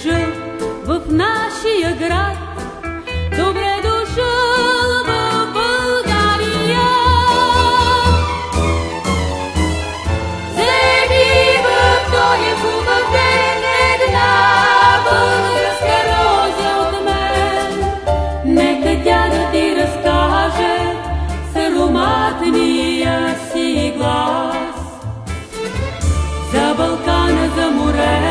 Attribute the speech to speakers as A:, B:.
A: дошъл в нашия град. Добре дошъл в България. Вземи в този хубав ден една българска роза от мен. Нека тя да ти разкаже с ароматния си глас за Балкана, за море